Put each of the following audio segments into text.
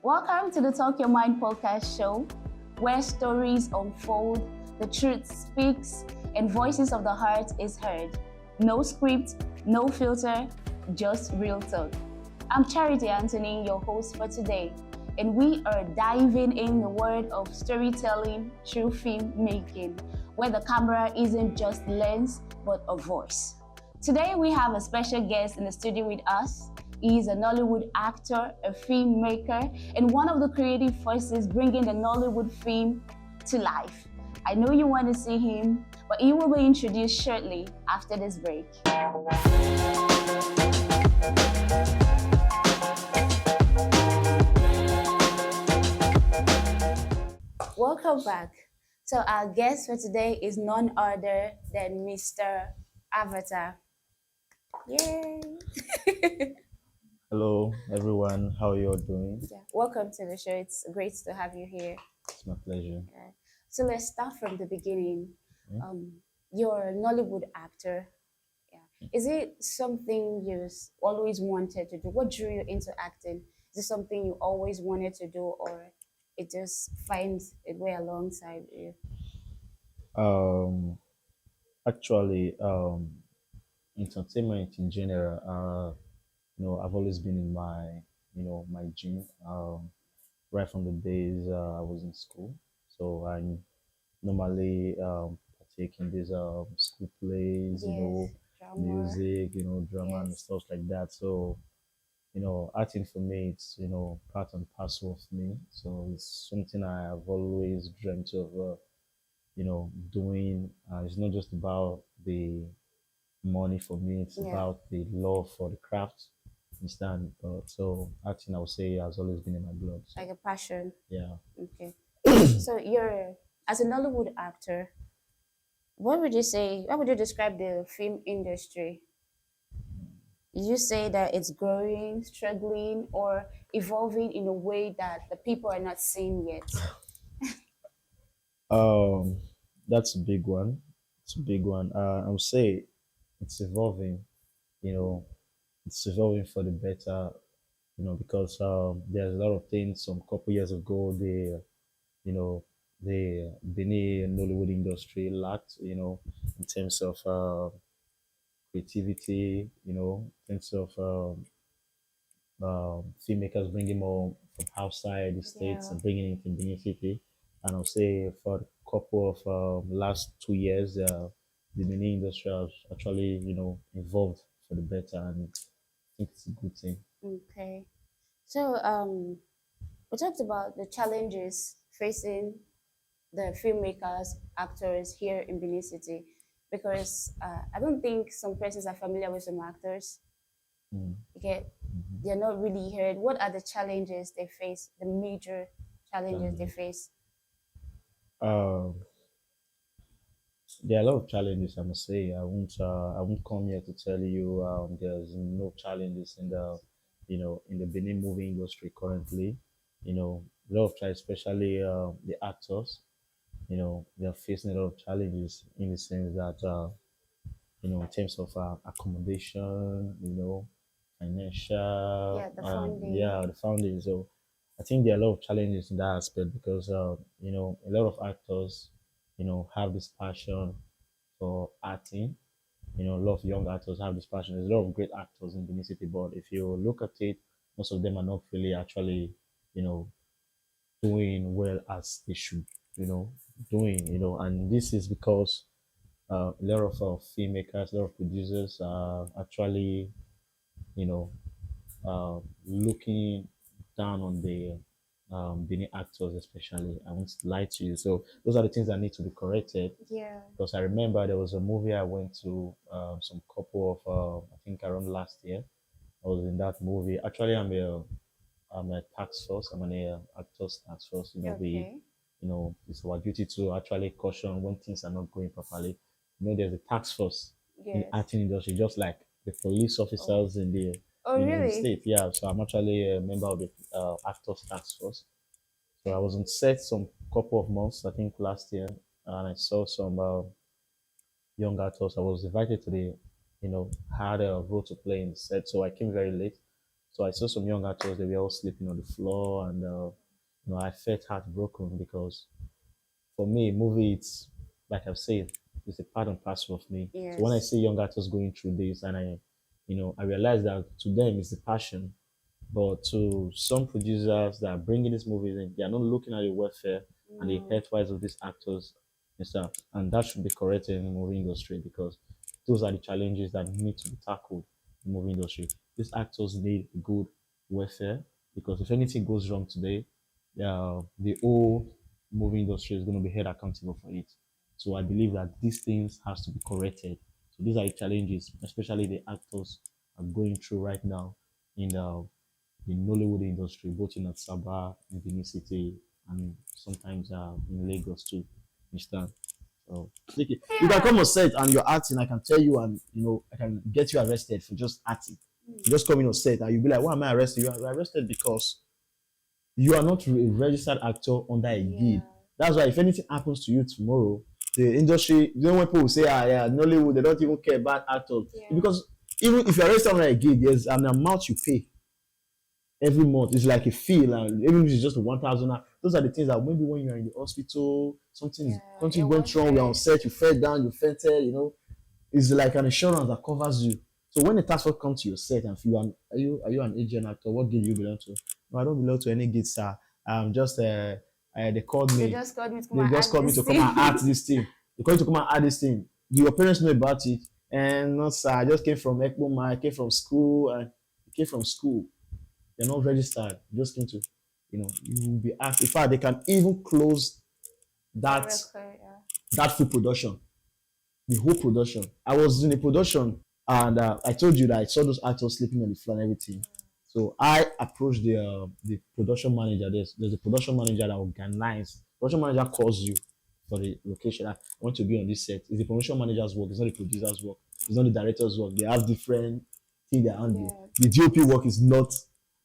Welcome to the Talk Your Mind podcast show, where stories unfold, the truth speaks, and voices of the heart is heard. No script, no filter, just real talk. I'm Charity Anthony, your host for today, and we are diving in the world of storytelling through filmmaking, where the camera isn't just lens, but a voice. Today, we have a special guest in the studio with us. He is a Nollywood actor, a filmmaker, and one of the creative forces bringing the Nollywood film to life. I know you want to see him, but he will be introduced shortly after this break. Welcome back. So our guest for today is none other than Mr. Avatar. Yay! Hello, everyone. How are you all doing? Yeah. Welcome to the show. It's great to have you here. It's my pleasure. So let's start from the beginning. Yeah. You're a Nollywood actor. Yeah. Is it something you always wanted to do? What drew you into acting? Is it something you always wanted to do, or it just finds its way alongside you? Um, Actually, entertainment in general, I've always been in my gene. Right from the days I was in school. So I normally partake in these school plays, Yes, drama. music, drama and Yes. stuff like that. So acting for me, it's, part and parcel of me. So it's something I have always dreamt of, doing. It's not just about the money for me, it's Yeah. about the love for the craft. Understand? So acting, I would say, has always been in my blood. So, Like a passion. yeah. Okay. So you're as a Nollywood actor, what would you say? How would you describe the film industry? You say that it's growing, struggling, or evolving in a way that the people are not seeing yet. Um, that's a big one. It's a big one. I would say it's evolving. You know, it's evolving for the better. Because there's a lot of things. Some couple years ago, you know, the Benin Nollywood industry lacked. In terms of creativity. In terms of filmmakers bringing more from outside the states Yeah. and bringing it in Benin City. And I'll say for a couple of last 2 years, the Benin industry has actually, evolved for the better, and I think it's a good thing. Okay. So we talked about the challenges facing the filmmakers, actors here in Benin City, because I don't think some persons are familiar with some actors. Mm. Okay, Mhm. they're not really heard. What are the challenges they face? The major challenges they Challenges. face? Um, there are a lot of challenges. I must say. I won't come here to tell you there's no challenges in the Benin movie industry currently. A lot of challenges, especially the actors. They're facing a lot of challenges in the sense that in terms of accommodation, financial, Yeah, the funding. yeah, the founding. So I think there are a lot of challenges in that aspect because a lot of actors, have this passion for acting. A lot of young actors have this passion. There's a lot of great actors in Benin City, but if you look at it, most of them are not really actually, you know, doing well as they should, you know, and this is because a lot of filmmakers, a lot of producers are actually, you know, looking down on the Benin actors, especially. I won't lie to you. So those are the things that need to be corrected. Yeah. Because I remember there was a movie I went to some couple of, I think around last year. I was in that movie. Actually, I'm a tax force. I'm an actors tax force. Okay. It's our duty to actually caution when things are not going properly. There's a tax force in the Yes. acting industry, just like the police Oh. officers in the Oh, in the really? state. Yeah, so I'm actually a member of the actors tax force. So I was on set some couple of months, I think last year, and I saw some young actors. I was invited to the, had a role to play in the set, so I came very late. So I saw some young actors; they were all sleeping on the floor, and I felt heartbroken because for me, movie, it's like I've said, it's a part and parcel of me. So when I Yes. see young actors going through this, and I realize that to them it's the passion, but to some producers that are bringing these movies in, they are not looking at the welfare and the No. health-wise of these actors and stuff. And that should be corrected in the movie industry because those are the challenges that need to be tackled in the movie industry. These actors need good welfare because if anything goes wrong today, the whole movie industry is going to be held accountable for it. So I believe that these things has to be corrected. So these are the challenges, especially the actors are going through right now in the Nollywood industry, both in Asaba, in Benin City, and sometimes in Lagos too. Understand? So you can come on set and you're acting. I can tell you, and I can get you arrested for just acting. You just come in on set and you'll be like, "Why am I arrested?" You are arrested because you are not a registered actor under a Yeah. guild. That's why if anything happens to you tomorrow, the industry, when people will say, yeah, Nollywood, they don't even care about actors. Yeah. Because even if you're registered under a guild, there's an amount you pay every month. It's like a fee, and even if it's just 1,000. Those are the things that maybe when you're in the hospital, Yeah. something It went was wrong, we're on right. set, you fell down, you fainted, it's like an insurance that covers you. So when the task force comes to your set and you are you an agent actor, what guild do you belong to? No, I don't belong to any guild, sir. Just they called They me. just called me to come They and just act called me this to come and thing. act this thing. They called you to come and act this thing. Do your parents know about it? And no, sir, I just came from Ekboma, I came from school, and I came from school. They're not registered. You just came to, you will be asked. In fact, they can even close That that record, yeah. that full production, the whole production. I was in a production, and I told you that I saw those actors sleeping on the floor and everything. So I approached the production manager. There's a production manager that organized. Production manager calls you for the location. I want to be on this set. It's the production manager's work. It's not the producer's work. It's not the director's work. They have different things they're handling. Yeah. The DOP work is not.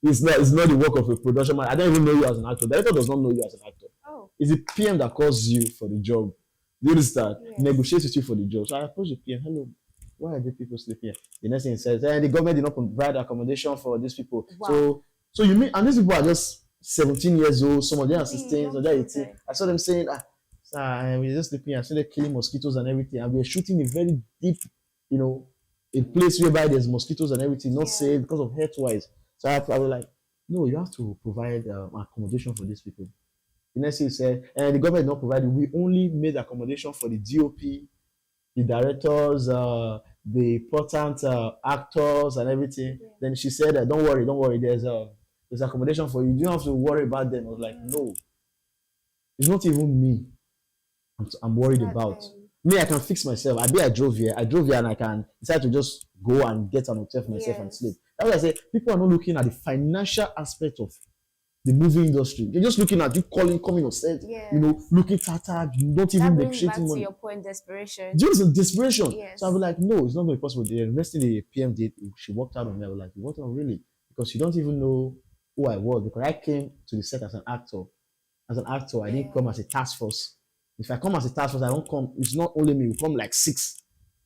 It's not the work of a production manager. I don't even know you as an actor. The director does not know you as an actor. Oh. It's the PM that calls you for the job. Do you understand? Yes. Negotiates with you for the job. So I approached the PM. Hello, why are the people sleeping here? The next thing he says, the government did not provide accommodation for these people. Wow. So you mean, and these people are just 17 years old, some of them are Really 16, young some of them are 18. children. I saw them saying, sir, we're just sleeping here. I saw them killing mosquitoes and everything. And we're shooting a very deep, you know, a place whereby there's mosquitoes and everything, not Yeah. safe because of health wise. So I was like, no, you have to provide accommodation for these people. The next thing he said, and the government did not provide it. We only made accommodation for the DOP, the directors, the important actors, and everything. Yeah. Then she said, "Don't worry, don't worry. There's accommodation for you. You don't have to worry about them." I was like, "No, it's not even me. I'm worried That about me. I can fix myself. I drove here. And I can decide to just go and get an hotel for myself and Yes. sleep." That's why I say people are not looking at the financial aspect of the movie industry. They're just looking at you coming on set, Yes. looking tattered, not That even brings back negotiating to money. your point, desperation. Just desperation. Yes. So I was like, no, it's not going to be possible. The investing the PM did, she walked out on me. I was like, what on really? Because you don't even know who I was. Because I came to the set as an actor. As an actor, I didn't come as a task force. If I come as a task force, I don't come. It's not only me. We come like 6.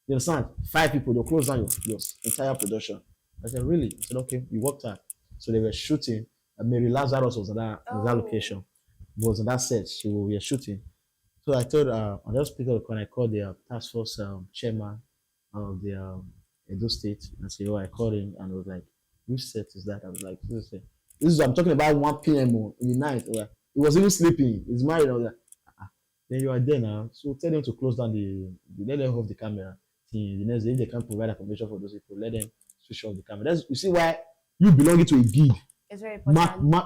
You understand? 5 people. They'll close down your entire production. I said, really? I said, okay. We worked out. So they were shooting. Mary Lazarus was at that location. Was on that set. We were shooting. So I told, I just picked up the call. I called the task force chairman of the Edo State and said, oh, I called him and I was like, which set is that? I was like, this is I'm talking about 1 p.m. in the night. Like, he was even sleeping. He's married. I was like, then you are there now. So tell them to close down let them off the camera. The next day, if they can't provide accommodation for those people, let them switch off the camera. You see why you belonging to a guild. It's very important.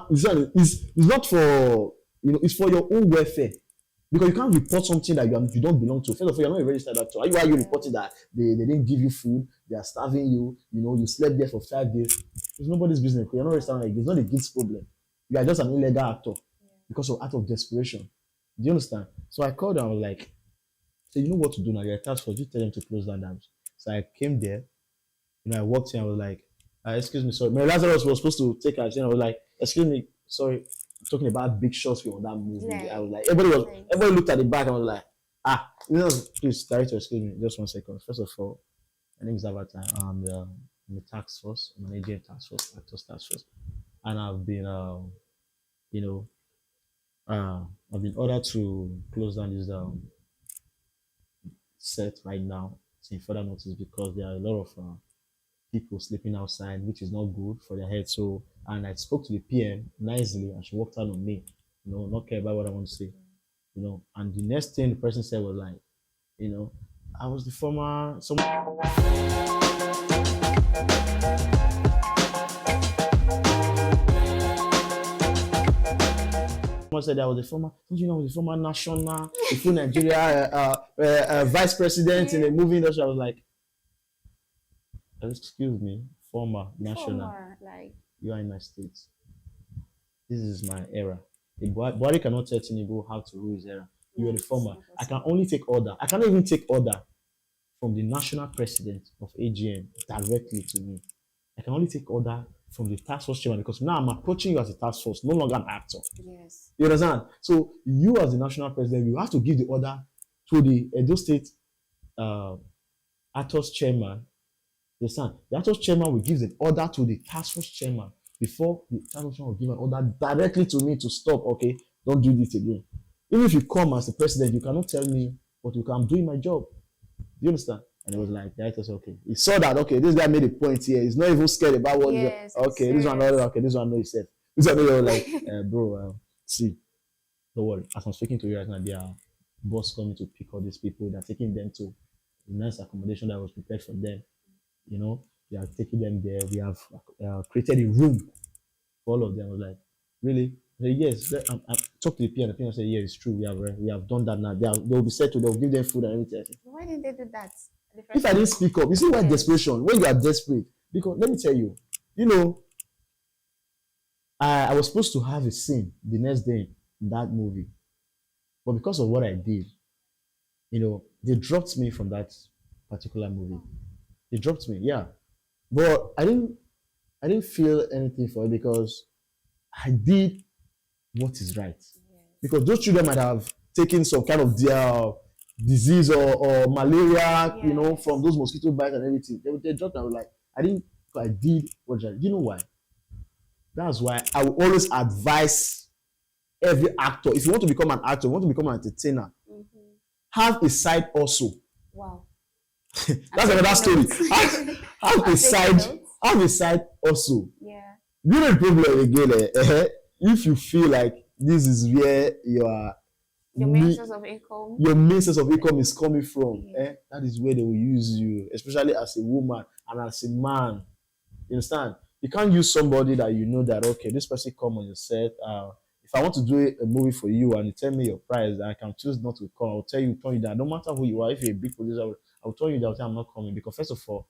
It's not for, it's for your own welfare. Because you can't report something that you don't belong to. First of all, you're not a registered actor. Why are you reporting that they didn't give you food, they are starving you, you slept there for 5 days? It's nobody's business because you're not registered. It's not a guilt's problem. You are just an illegal actor because of out of desperation. Do you understand? So I called and I was like, so you know what to do now. You're a task force. You tell them to close down dams. So I came there. I walked in. I was like, excuse me, sorry. Mary Lazarus was supposed to take her. I was like, excuse me, sorry. Talking about big shots on that movie. Yeah. I was like, everybody looked at the back and was like, Please, director, excuse me, just 1 second. First of all, my name is Avatar. I'm a tax force. I'm an agent tax force, actors tax force, and you know, I've been ordered to close down this set right now, till further notice, because there are a lot of people sleeping outside, which is not good for their head. So, and I spoke to the PM nicely, and she walked out on me. Not care about what I want to say. And the next thing the person said was like, you know, I was the former. Someone said I was the former. Don't you know I was the former national, the full Nigeria vice president in the movie industry? I was like, excuse me, former national. Former, like, You are in my state. This is my era. The body cannot tell Tinubu how to rule his era. You are the former. I can only take order. I cannot even take order from the national president of AGM directly to me. I can only take order from the task force chairman, because now I'm approaching you as a task force, no longer an actor. yes. You understand? So you, as the national president, you have to give the order to the Edo State actors chairman. You understand? The actors chairman will give the order to the task force chairman before the task force chairman will give an order directly to me to stop. Okay, don't do this again. Even if you come as the president, you cannot tell me what you can. I'm doing my job. Do you understand? And it was like, the actor said, okay. He saw that, okay, this guy made a point here. He's not even scared about what Yes, okay, this one, okay, this one, no, he said. This one, no, like, bro, see, don't worry. As I'm speaking to you right now, their boss coming to pick all these people. They're taking them to the nice accommodation that was prepared for them. They are taking them there. We have created a room for all of them. I was like, really? I said, yes. I talked to the PM, and the PM said, yeah, it's true. We have done that now. They'll be settled. They'll give them food and everything. Said, why didn't they do that? If I didn't speak up, you see why desperation? When you are desperate, because let me tell you, I was supposed to have a scene the next day in that movie, but because of what I did, they dropped me from that particular movie. They dropped me, yeah. But I didn't feel anything for it, because I did what is right. Yes. Because those children might have taken some kind of their disease or malaria, yes, from those mosquito bites and everything. They dropped me. I was like, I did what I did. You know why? That's why I will always advise every actor, if you want to become an actor, you want to become an entertainer, have a side also. Wow. That's another story. Have a side also. Yeah. You know the problem again. If you feel like this is where your main source of income. Your main source of income is coming from. That is where they will use you, especially as a woman and as a man. You understand? You can't use somebody that you know that, okay, this person come on your set. If I want to do a movie for you and you tell me your price, I can choose not to come. I'll turn you that. No matter who you are, if you're a big producer, I'll tell you that I'm not coming, because first of all,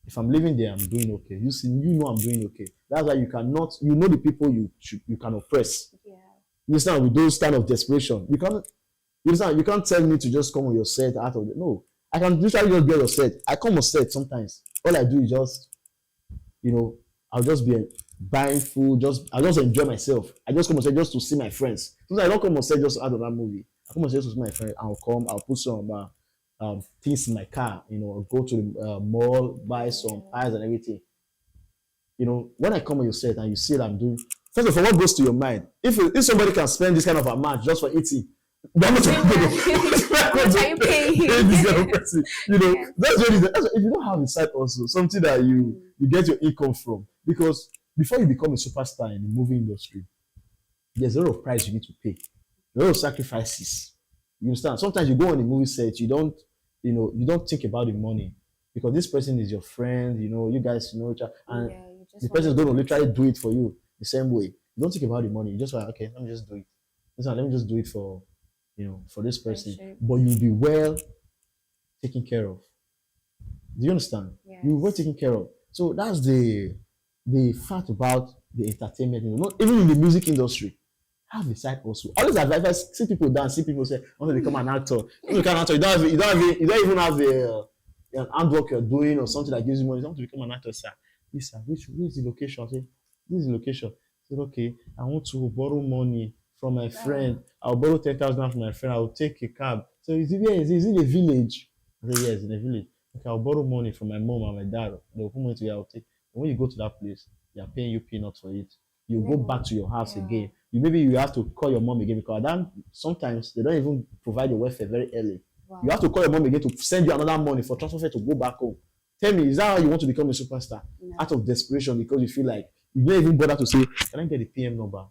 if I'm living there, I'm doing okay. You know I'm doing okay. That's why you cannot, the people you can oppress. Yeah. You understand? With those kind of desperation, you understand? You can't tell me to just come on your set out of no. I can literally just get your set. I come on set sometimes. All I do is just, I'll just be buying food. I'll just enjoy myself. I just come on set just to see my friends. Sometimes I don't come on set just out of that movie. I come on set just to see my friends. I'll put some things in my car. Go to the mall, buy some pies and everything. When I come on your set and you see that I'm doing, first of all, what goes to your mind? If somebody can spend this kind of amount just for eating, how much are you paying? This kind of person, that's what it is. If you don't have a side also, something that you get your income from, because before you become a superstar in the movie industry, there's a lot of price you need to pay, a lot of sacrifices. You understand? Sometimes you go on a movie set, you don't think about the money, because this person is your friend. You guys know each other, and the person is going to literally do it for you the same way. You don't think about the money. You just like, okay, let me just do it. Let me just do it for this person. But you'll be well taken care of. Do you understand? Yes. You'll be well taken care of. So that's the fact about the entertainment. Not even in the music industry. Have a side also. Always advise. I see people dance. See people say, "I want to become an actor." You become an actor. You don't even have an handwork you're doing or something that gives you money. You want to become an actor, sir. Yes, sir. Which is the location? I say, this is the location. I said, okay, I want to borrow money from my friend. I'll borrow 10,000 from my friend. I'll take a cab. So is it a village? I say, yes, in a village. Okay, I'll borrow money from my mom and my dad. They'll put money to you, I'll take. But when you go to that place, they are paying you peanuts for it. You go back to your house Yeah. again. You have to call your mom again because then sometimes they don't even provide your welfare very early. Wow. You have to call your mom again to send you another money for transfer fare to go back home. Tell me, is that how you want to become a superstar? No. Out of desperation because you feel like you don't even bother to say, can I get the PM number?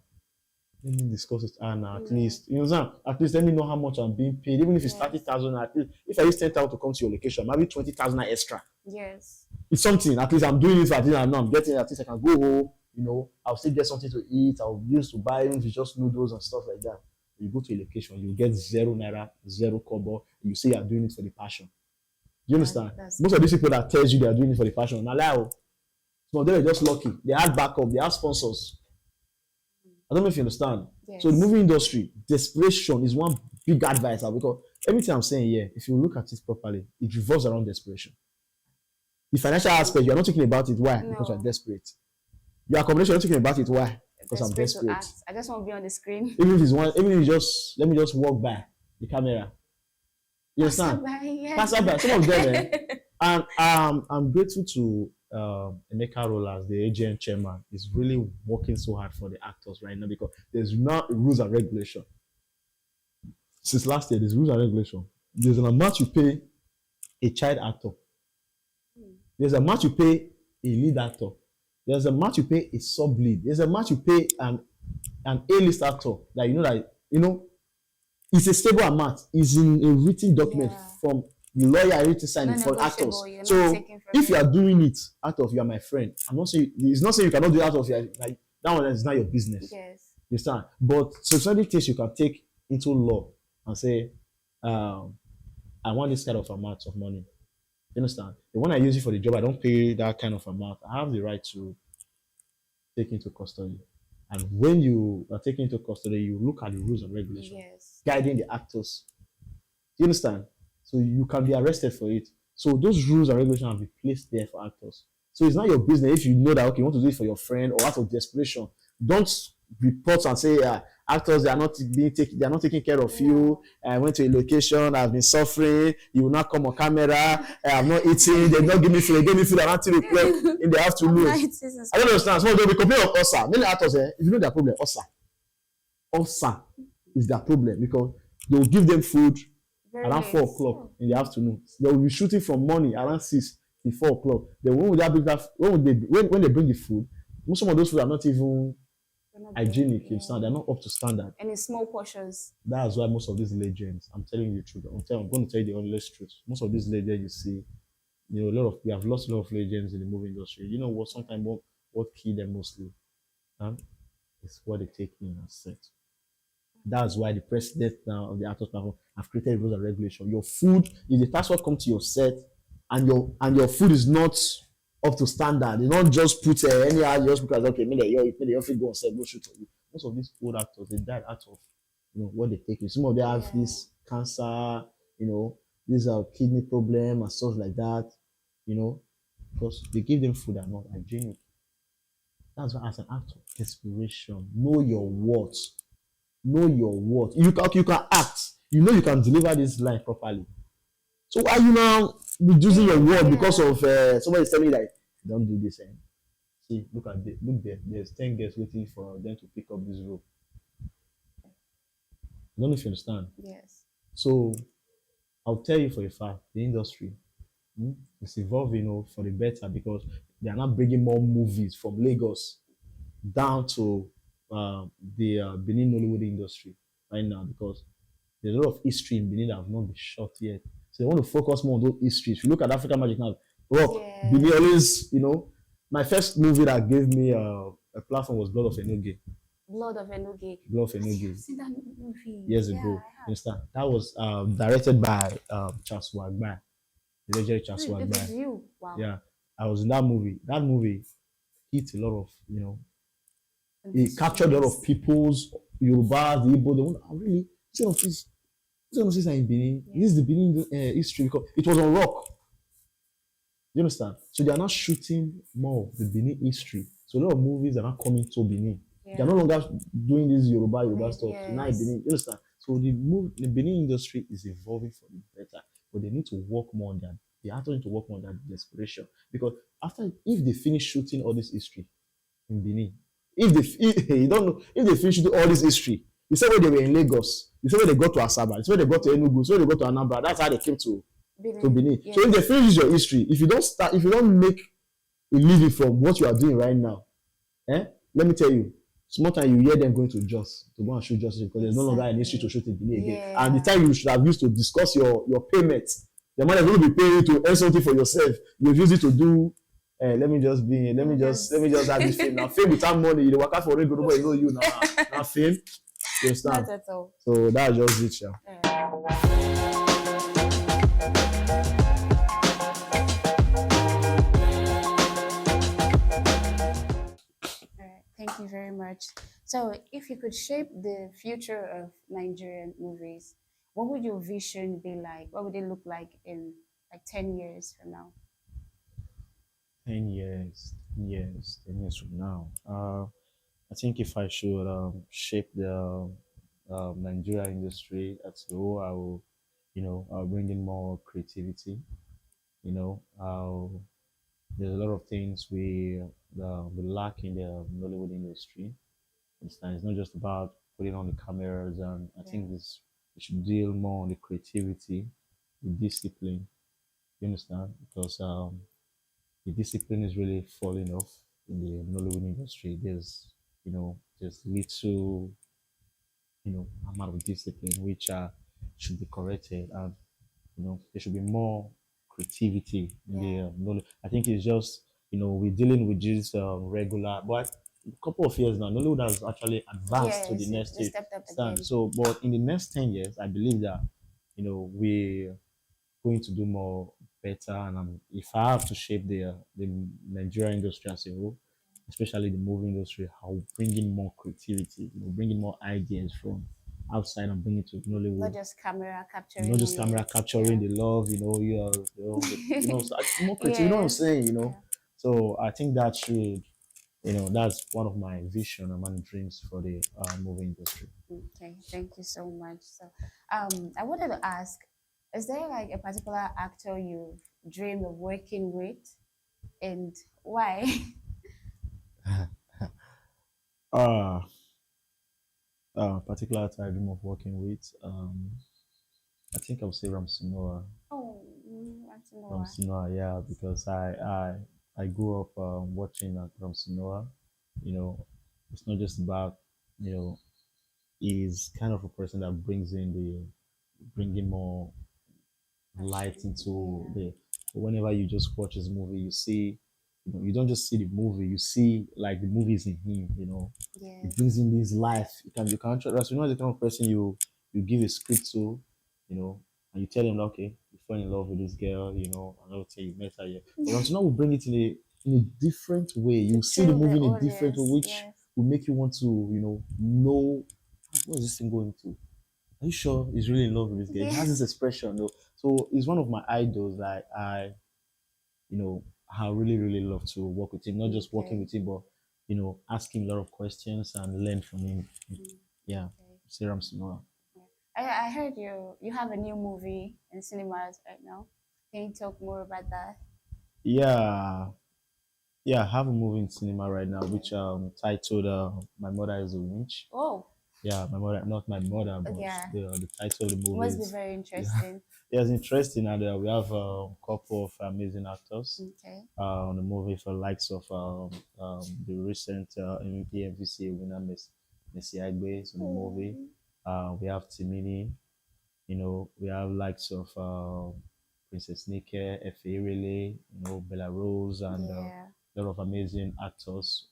Let me discuss it Anna at least. You know, at least let me know how much I'm being paid. Even if it's 30,000, at least if I use 10,000 to come to your location, maybe 20,000 extra. Yes. It's something. At least I'm doing it for at least I know I'm getting it. At least I can go home. You know, I'll still get something to eat. I'll use to buy even if it's just noodles and stuff like that. You go to a location, you get 0 naira, 0 kobo. You say you're doing it for the passion. Do you understand? Most of these people that tells you they are doing it for the passion, now lie. Some of them are just lucky. They have backup. They have sponsors. I don't know if you understand. Yes. So the movie industry, desperation is one big advice because everything I'm saying here, if you look at it properly, it revolves around desperation. The financial aspect, you're not talking about it. Why? Because you're desperate. Your accommodation, you're not talking about it. Why? Because I'm desperate. I just want to be on the screen. Even if it's one, even if you just let me just walk by the camera. You understand? Pass by. Some of them, and I'm grateful to Emeka Roll as the AGM chairman. Is really working so hard for the actors right now because there's not rules and regulation. Since last year, there's rules and regulation. There's an amount you pay a child actor. There's an amount you pay a lead actor. There's an amount you pay a sub lead. There's an amount you pay an A-list actor that it's a stable amount. It's in a written document from the lawyer written signing for actors. So if you are doing it out of you are my friend, I'm not saying it's not saying you cannot do it out of your like that one is not your business. Yes. You understand? But so certain things you can take into law and say, I want this kind of amount of money. You understand? The one I use it for the job, I don't pay that kind of amount. I have the right to take into custody. And when you are taken into custody, you look at the rules and regulations guiding the actors. Do you understand? So you can be arrested for it. So those rules and regulations have been placed there for actors. So it's not your business if you know that okay, you want to do it for your friend or out of desperation. Don't report and say actors they are not taking care of you. I went to a location, I've been suffering. You will not come on camera. I'm not eating. They don't give me food. They give me food around 3 o'clock in the afternoon. I don't understand. So they'll be complaining of ulcer. Many actors, if you know their problem, ulcer is their problem because they will give them food around 4 o'clock in the afternoon. They will be shooting from morning around 6 till 4 o'clock. Then when they bring the food, some of those food are not even hygienic. You understand? They're not up to standard. And in small portions. That's why most of these legends, I'm telling you the truth. I'm going to tell you the honest truth. Most of these legends you see, we have lost a lot of legends in the movie industry. You know what? Sometimes what kill them mostly, is what they take in and set. That's why the president now of the actors platform have created rules and regulations. Your food, if the passport come to your set, and your food is not up to standard, they don't just put anyhow just because okay, maybe they often go on set go shoot for you. Most of these old actors they died out of what they take. Some of them have this cancer, these are kidney problem and stuff like that, because they give them food that are not hygienic. That's why as an actor, desperation, know your worth. Know your worth. You can act. You can deliver this line properly. So why are you now reducing your word because of somebody telling you that don't do this? See, look there. There's 10 guests waiting for them to pick up this rope. I don't know if you understand. Yes. So I'll tell you for a fact, the industry is evolving, for the better because they are not bringing more movies from Lagos down to the Benin Nollywood industry right now because there's a lot of history in Benin that have not been shot yet. So they want to focus more on those histories. If you look at African Magic now, Benin always, my first movie that gave me a platform was Blood of Enoge. Blood of Enoge. Blood of Enoge. I've seen that movie. Years ago. Understand? That was directed by Charles Wagbai. The legendary Charles Wagbai. Wow. Yeah. I was in that movie. That movie hit a lot of, it captured a lot of people's Yoruba, the Igbo. They want really this is in Benin. This is the Benin history because it was on rock. You understand? So they are not shooting more of the Benin history. So a lot of movies are not coming to Benin. They are no longer doing this Yoruba stuff. Now in Benin, you understand? So the Benin industry is evolving for the better, but they need to work more on that. The actors need to work more on that desperation because after if they finish shooting all this history in Benin, if you don't know if they finish shooting all this history, you say when they were in Lagos, you say when they got to Asaba, you say when they got to Enugu, you say when they got to Anambra, that's how they came to Benin. Benin. So if they Yes. finish your history, if you don't make a living from what you are doing right now, eh? Let me tell you, small time you hear them going to Jos to go and shoot justice because there's no longer an history to Exactly. shoot in Benin again. And the Yeah. time you should have used to discuss your payments, the money will be paying you to earn something for yourself. You've used it to do. Let me just let Just me just have this fame now. Fame without money, you work out for regular, nobody know you now fame. You not understand? at all. So that's just it, yeah. All right, thank you very much. So, if you could shape the future of Nigerian movies, what would your vision be like? What would it look like in like 10 years from now? 10 years from now. I think if I should shape the Nigeria industry as a whole, I will, I'll bring in more creativity. There's a lot of things we lack in the Nollywood industry. It's not just about putting on the cameras, and I Yeah. think this we should deal more on the creativity, the discipline. You understand? Because the discipline is really falling off in the Nollywood industry. There's little, amount of discipline which should be corrected, and there should be more creativity in the Yeah. Nollywood. I think it's just we're dealing with this regular, but a couple of years now, Nollywood has actually advanced to the Yes, next they stage. stepped up Stand again. so, but in the next 10 years, I believe that we going to do more better. And if I have to shape the Nigerian industry as a whole, especially the movie industry, I'll bring in more creativity, bring in more ideas from outside and bring it to Not Nollywood. just camera Not capturing just camera moments. capturing Yeah. the love, so more creative. You know what I'm Yes. saying? Yeah. So I think that's one of my vision and my dreams for the movie industry. Okay. Thank you so much. So, I wanted to ask, is there like a particular actor you've dreamed of working with, and why? Uh, Particular actor I dream of working with. I think I would say Ramsey Oh, that's Noah. Ramsey, yeah, because I grew up watching Ramsey. You know, it's not just about you know he's kind of a person that bringing more light Passion. into Yeah. the. Whenever you just watch his movie, you see, you don't just see the movie, you see like the movies in him. It Yes. brings in this life. You can trust. The kind of person you give a script to, and you tell him, okay, you fall in love with this girl, and okay, you met her here. But Ramsey will bring it in a different way. To You see the thrill the movie in a different way, audience. which Yes. will make you want to, know what is this thing going to. Are you sure he's really in love with this guy? He Yeah. has this expression though. So he's one of my idols. Like you know, I really, really love to work with him. Not just working Okay. with him, but ask him a lot of questions and learn from him. Mm, Yeah. okay. Serum Sinora. Yeah. I heard you have a new movie in cinemas right now. Can you talk more about that? Yeah. Yeah, I have a movie in cinema right now which Okay. titled My Mother is a Winch. Oh, Yeah, my mother, not my mother, but yeah. the title of the It movie must be is very yeah, interesting. yeah, it's interesting, and we have a couple of amazing actors Okay. on the movie for likes of the recent MVP MVC winner Messi Agbe is on the movie. Oh, We have Timini, we have likes of Princess Nike, Efe Irele, Bella Rose, and yeah. a lot of amazing actors.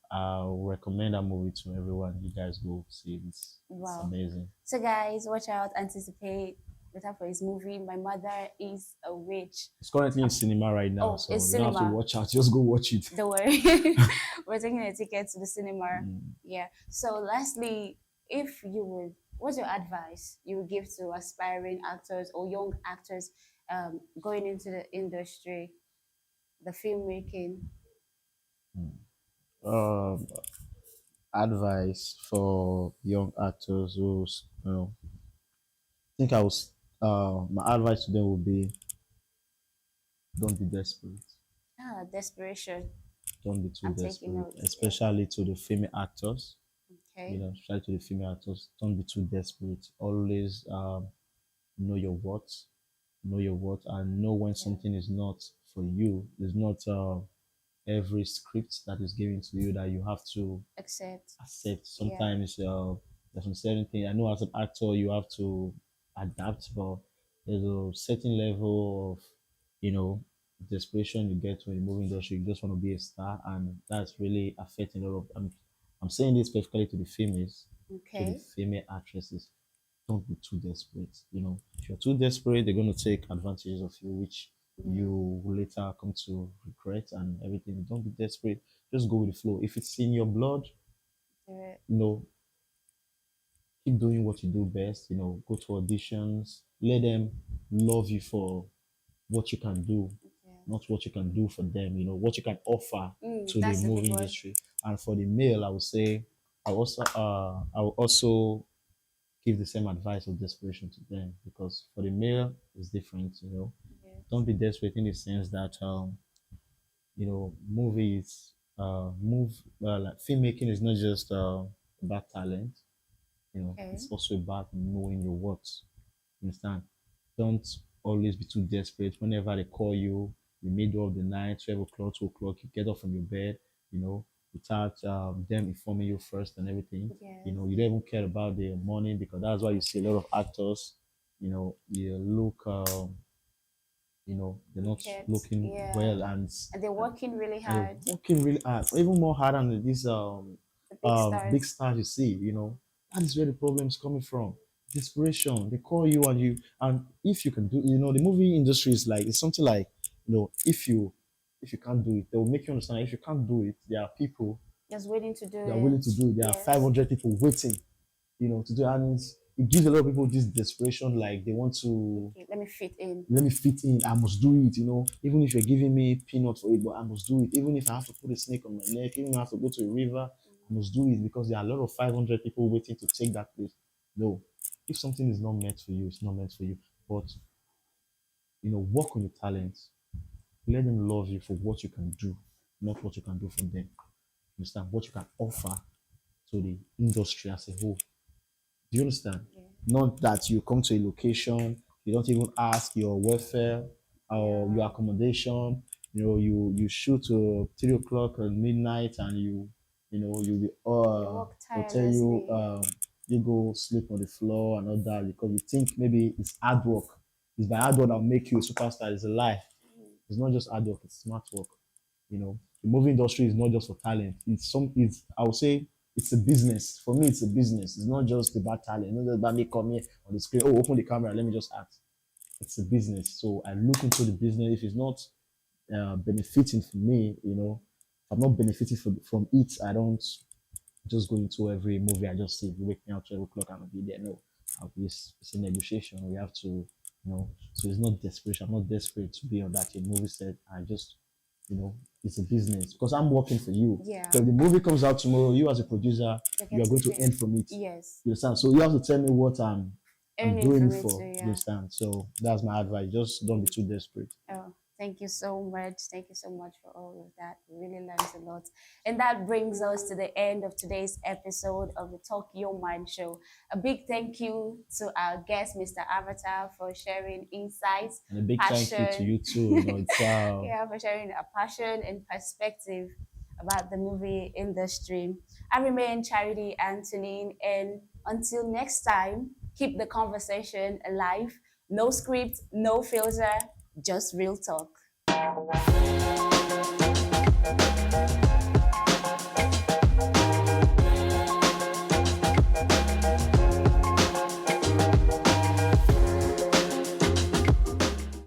I'll recommend that movie to everyone. You guys go see it. It's Wow. amazing. So guys, watch out, anticipate. Look out for his movie. My mother is a witch. It's currently in cinema right now, Oh, so it's you don't have to cinema. watch out. Just go watch it. Don't worry. We're taking a ticket to the cinema. Mm. Yeah. So lastly, if you would, what's your advice you would give to aspiring actors or young actors going into the industry, the filmmaking? Um, advice for young actors who's, I think my advice to them would be, don't be desperate. Ah, desperation. Don't be too I'm taking desperate, notes. Yeah. especially to the female actors. Okay. Especially to the female actors, don't be too desperate. Always know your worth, know your worth, and know when Yeah. something is not for you. It's not every script that is given to you that you have to Accept. accept. Yeah. Sometimes there's some certain thing. I know as an actor you have to adapt, but there's a certain level of, you know, desperation you get when you move industry. You just want to be a star, and that's really affecting a lot of. I'm saying this specifically to the females, to the Okay. female actresses. Don't be too desperate. If you're too desperate, they're going to take advantage of you, which Yeah. you will later come to regret and everything. Don't be desperate. Just go with the flow. If it's in your blood, Yeah. you know, keep doing what you do best. Go to auditions. Let them love you for what you can do, Yeah. not what you can do for them. What you can offer to the That's a big movie one. industry. And for the male, I would say, I will also give the same advice of desperation to them, because for the male it's different. Yes. Don't be desperate in the sense that movies move like filmmaking is not just about talent. Okay. It's also about knowing your worth. Understand? Don't always be too desperate. Whenever they call you, the middle of the night, 12 o'clock, 2 o'clock, you get up from your bed, without them informing you first and everything. Yes. You don't even care about the money, because that's why you see a lot of actors, you look, they're not Kids. looking Yeah. well, And they're working really and they're hard. working really hard, even more hard than these The big big stars. stars you see. That is where the problem is coming from. Desperation. They call you, and if you can do, the movie industry is like, it's something like, if you can't do it, they will make you understand. If you can't do it, there are people Just waiting to do that are willing it. to do it. There are Yes. 500 people waiting, to do it. And it gives a lot of people this desperation, like they want to, Okay, let me fit in. let me fit in. I must do it. Even if you're giving me peanut for it, but I must do it. Even if I have to put a snake on my neck, even if I have to go to a river, I must do it, because there are a lot of 500 people waiting to take that place. No, if something is not meant for you, it's not meant for you. But work on your talents. Let them love you for what you can do, not what you can do for them. Understand what you can offer to the industry as a whole. Do you understand? Yeah. Not that you come to a location, you don't even ask your welfare or your Yeah. accommodation. You shoot to 3 o'clock or midnight, and you be You work they'll tell you tirelessly. you go sleep on the floor and all that, because you think maybe it's hard work. It's by hard work that'll make you a superstar. It's a lie. It's not just hard work, it's smart work. The movie industry is not just for talent. It's I would say it's a business. For me, it's a business. It's not just about talent. It's not just about me coming on the screen. Oh, open the camera, let me just act. It's a business. So I look into the business. If it's not benefiting for me, if I'm not benefiting from it, I don't just go into every movie I just see. You wake me up 12 o'clock, I'm gonna be there. No, it's a negotiation. We have to, so it's not desperation. I'm not desperate to be on that movie set. I just, it's a business, because I'm working for you. Yeah. So if the movie comes out tomorrow, you as a producer, You're you are going getting to paid. earn from it. Yes. You understand? So you have to tell me what I'm Earning doing from it it for. too, You yeah. understand? So that's my advice. Just don't be too desperate. Oh, thank you so much. Thank you so much for all of that. We really learned a lot. And that brings us to the end of today's episode of the Talk Your Mind show. A big thank you to our guest, Mr. Avatar, for sharing insights, And a big thank you to passion. you too. It's Yeah, for sharing a passion and perspective about the movie industry. I remain Charity Antonin, and until next time, keep the conversation alive. No script, no filter, just real talk.